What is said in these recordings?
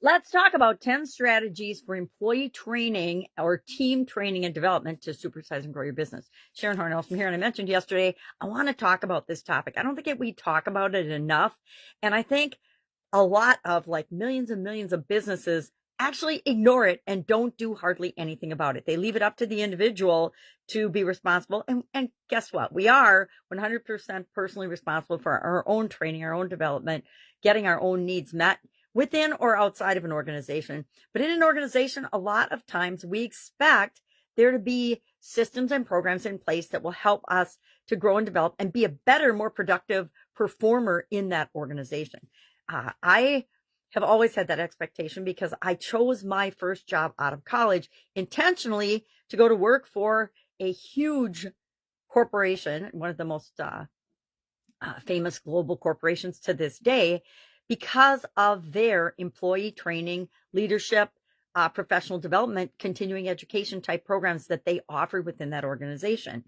Let's talk about 10 strategies for employee training or team training and development to supersize and grow your business. Sharon Horne-Ellstrom here, and I mentioned yesterday, I want to talk about this topic. I don't think we talk about it enough. And I think a lot of millions and millions of businesses actually ignore it and don't do hardly anything about it. They leave it up to the individual to be responsible. And guess what? We are 100% personally responsible for our own training, our own development, getting our own needs met within or outside of an organization. But in an organization, a lot of times we expect there to be systems and programs in place that will help us to grow and develop and be a better, more productive performer in that organization. I have always had that expectation because I chose my first job out of college intentionally to go to work for a huge corporation, one of the most famous global corporations to this day, because of their employee training, leadership, professional development, continuing education type programs that they offered within that organization.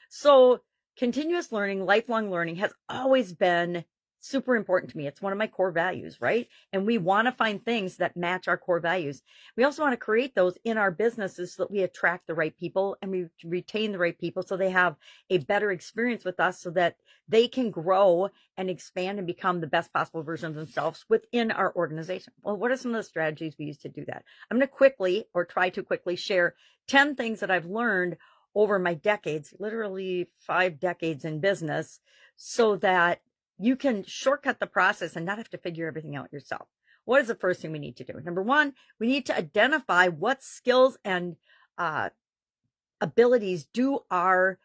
So continuous learning, lifelong learning has always been super important to me. It's one of my core values, right? And we want to find things that match our core values. We also want to create those in our businesses so that we attract the right people and we retain the right people so they have a better experience with us so that they can grow and expand and become the best possible version of themselves within our organization. Well, what are some of the strategies we use to do that? I'm going to quickly, or try to quickly, share 10 things that I've learned over my decades, literally 5 decades in business, so that you can shortcut the process and not have to figure everything out yourself. What is the first thing we need to do? Number one, we need to identify what skills and abilities do our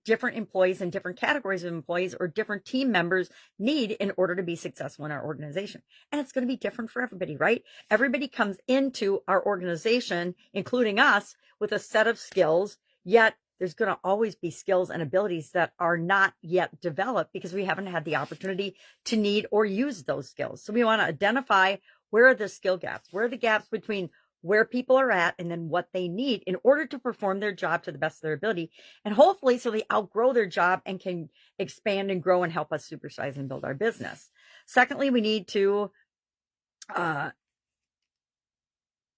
different employees and different categories of employees or different team members need in order to be successful in our organization. And it's going to be different for everybody, right? Everybody comes into our organization, including us, with a set of skills, yet there's going to always be skills and abilities that are not yet developed because we haven't had the opportunity to need or use those skills. So we want to identify where are the skill gaps, where are the gaps between where people are at and then what they need in order to perform their job to the best of their ability. And hopefully so they outgrow their job and can expand and grow and help us supersize and build our business. Secondly, we need to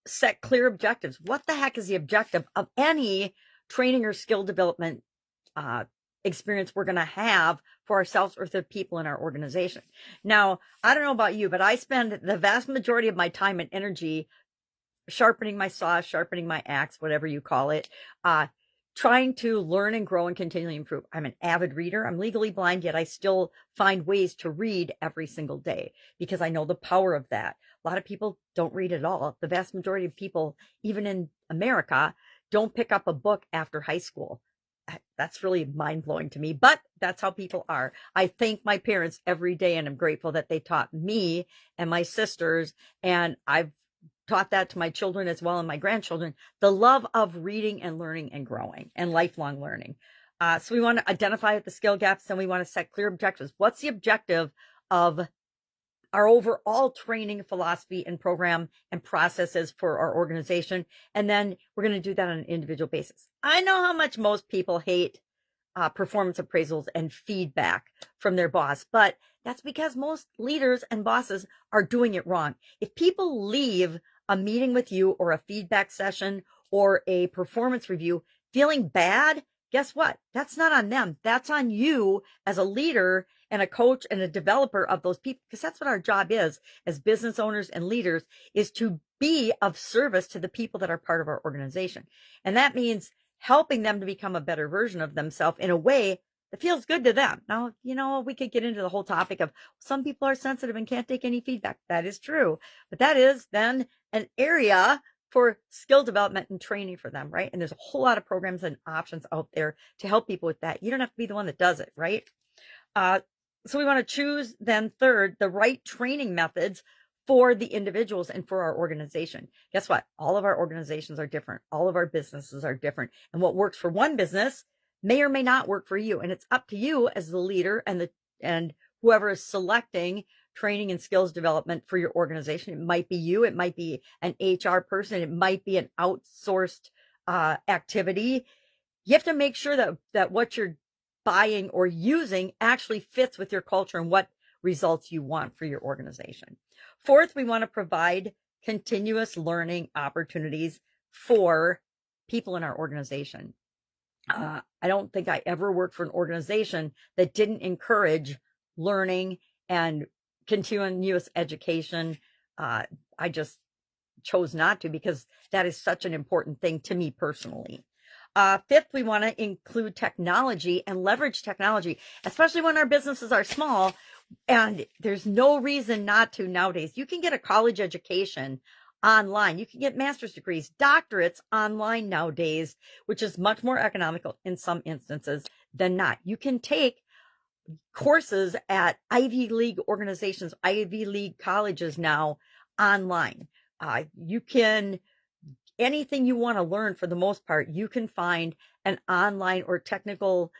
set clear objectives. What the heck is the objective of any training or skill development experience we're going to have for ourselves or the people in our organization? Now, I don't know about you, but I spend the vast majority of my time and energy sharpening my saw, sharpening my axe, whatever you call it, trying to learn and grow and continually improve. I'm an avid reader. I'm legally blind, yet I still find ways to read every single day because I know the power of that. A lot of people don't read at all. The vast majority of people, even in America, don't pick up a book after high school. That's really mind-blowing to me, but that's how people are. I thank my parents every day, and I'm grateful that they taught me and my sisters, and I've taught that to my children as well and my grandchildren, the love of reading and learning and growing and lifelong learning. So we want to identify the skill gaps and we want to set clear objectives. What's the objective of our overall training philosophy and program and processes for our organization? And then we're going to do that on an individual basis. I know how much most people hate performance appraisals and feedback from their boss, but that's because most leaders and bosses are doing it wrong. If people leave a meeting with you or a feedback session or a performance review feeling bad, guess what? That's not on them. That's on you as a leader and a coach and a developer of those people, because that's what our job is as business owners and leaders, is to be of service to the people that are part of our organization. And that means helping them to become a better version of themselves in a way that feels good to them. Now, we could get into the whole topic of some people are sensitive and can't take any feedback. That is true. But that is then an area for skill development and training for them, right? And there's a whole lot of programs and options out there to help people with that. You don't have to be the one that does it, right? So we want to choose then third, the right training methods for the individuals and for our organization. Guess what? All of our organizations are different. All of our businesses are different. And what works for one business may or may not work for you. And it's up to you as the leader and whoever is selecting training and skills development for your organization. It might be you. It might be an HR person. It might be an outsourced activity. You have to make sure that what you're buying or using actually fits with your culture and what results you want for your organization. Fourth, we want to provide continuous learning opportunities for people in our organization. I don't think I ever worked for an organization that didn't encourage learning and continuous education. I just chose not to, because that is such an important thing to me personally. Fifth, we want to include technology and leverage technology, especially when our businesses are small. And there's no reason not to nowadays. You can get a college education online. You can get master's degrees, doctorates online nowadays, which is much more economical in some instances than not. You can take courses at Ivy League organizations, Ivy League colleges now online. You can, anything you want to learn, for the most part, you can find an online or technical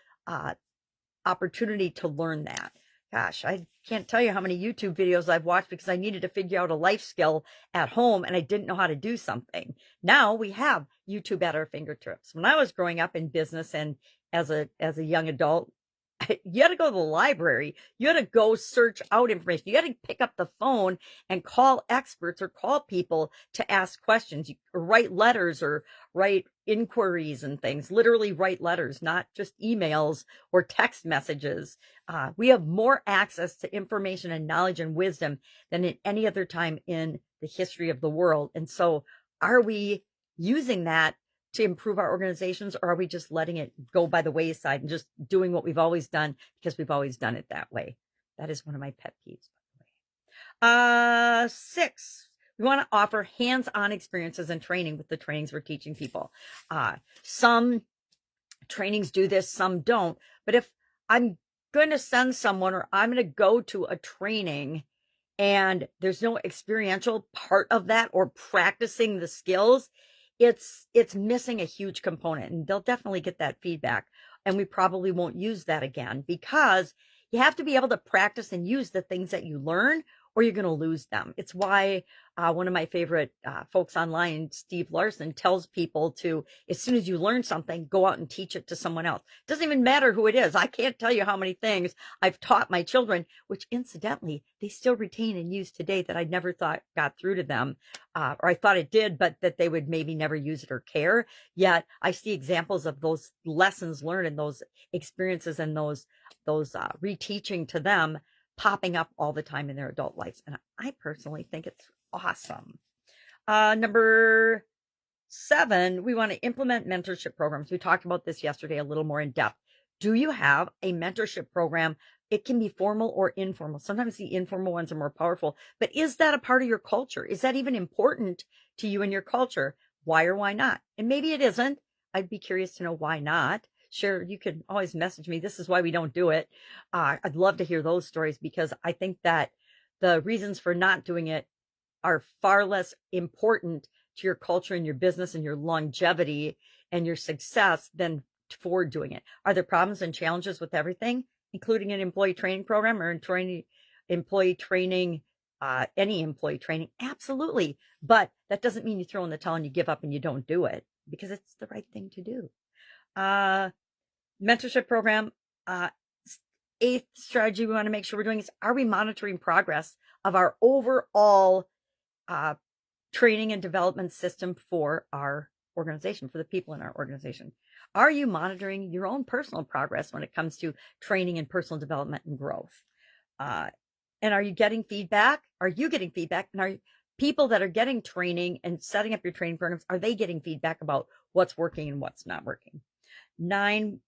opportunity to learn that. Gosh, I can't tell you how many YouTube videos I've watched because I needed to figure out a life skill at home and I didn't know how to do something. Now we have YouTube at our fingertips. When I was growing up in business and as a young adult, you had to go to the library. You had to go search out information. You had to pick up the phone and call experts or call people to ask questions, or write letters or write inquiries and things. Literally write letters, not just emails or text messages. We have more access to information and knowledge and wisdom than at any other time in the history of the world. And so are we using that to improve our organizations, or are we just letting it go by the wayside and just doing what we've always done because we've always done it that way? That is one of my pet peeves, by the way. 6, we want to offer hands-on experiences and training with the trainings we're teaching people. Some trainings do this, some don't. But if I'm going to send someone, or I'm going to go to a training and there's no experiential part of that or practicing the skills, it's missing a huge component, and they'll definitely get that feedback. And we probably won't use that again, because you have to be able to practice and use the things that you learn, or you're going to lose them. It's why one of my favorite folks online, Steve Larson, tells people to, as soon as you learn something, go out and teach it to someone else. It doesn't even matter who it is. I can't tell you how many things I've taught my children, which incidentally, they still retain and use today, that I never thought got through to them, or I thought it did, but that they would maybe never use it or care. Yet I see examples of those lessons learned and those experiences and those reteaching to them popping up all the time in their adult lives. And I personally think it's awesome. Number 7, we want to implement mentorship programs. We talked about this yesterday a little more in depth. Do you have a mentorship program? It can be formal or informal. Sometimes the informal ones are more powerful, but is that a part of your culture? Is that even important to you and your culture? Why or why not? And maybe it isn't. I'd be curious to know why not. Sure, you can always message me. This is why we don't do it. I'd love to hear those stories, because I think that the reasons for not doing it are far less important to your culture and your business and your longevity and your success than for doing it. Are there problems and challenges with everything, including an employee training program or employee training, any employee training? Absolutely. But that doesn't mean you throw in the towel and you give up and you don't do it, because it's the right thing to do. Mentorship program. 8th strategy we want to make sure we're doing is, are we monitoring progress of our overall training and development system for our organization, for the people in our organization? Are you monitoring your own personal progress when it comes to training and personal development and growth? And are you getting feedback? Are you getting feedback? And are people that are getting training and setting up your training programs, are they getting feedback about what's working and what's not working? 9,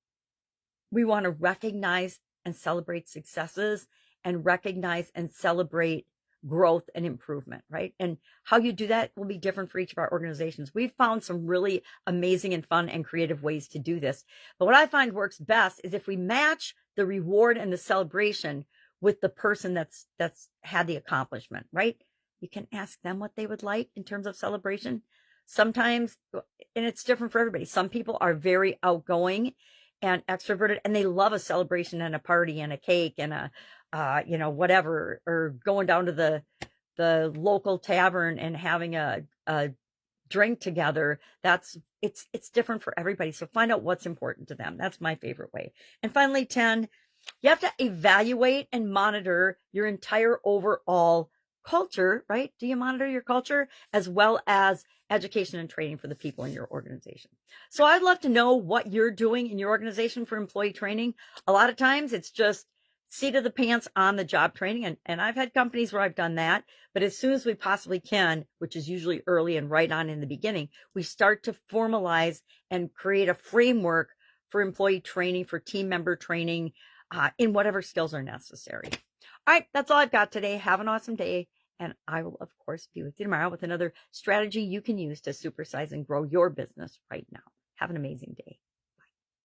we want to recognize and celebrate successes, and recognize and celebrate growth and improvement, right? And how you do that will be different for each of our organizations. We've found some really amazing and fun and creative ways to do this. But what I find works best is if we match the reward and the celebration with the person that's had the accomplishment, right? You can ask them what they would like in terms of celebration. Sometimes, and it's different for everybody. Some people are very outgoing and extroverted, and they love a celebration and a party and a cake and a, whatever, or going down to the local tavern and having a drink together. It's different for everybody. So find out what's important to them. That's my favorite way. And finally, 10, You have to evaluate and monitor your entire overall culture, right? Do you monitor your culture as well as education and training for the people in your organization? So I'd love to know what you're doing in your organization for employee training. A lot of times it's just seat of the pants on the job training. And I've had companies where I've done that, but as soon as we possibly can, which is usually early and right on in the beginning, we start to formalize and create a framework for employee training, for team member training, in whatever skills are necessary. All right, that's all I've got today. Have an awesome day. And I will, of course, be with you tomorrow with another strategy you can use to supersize and grow your business right now. Have an amazing day.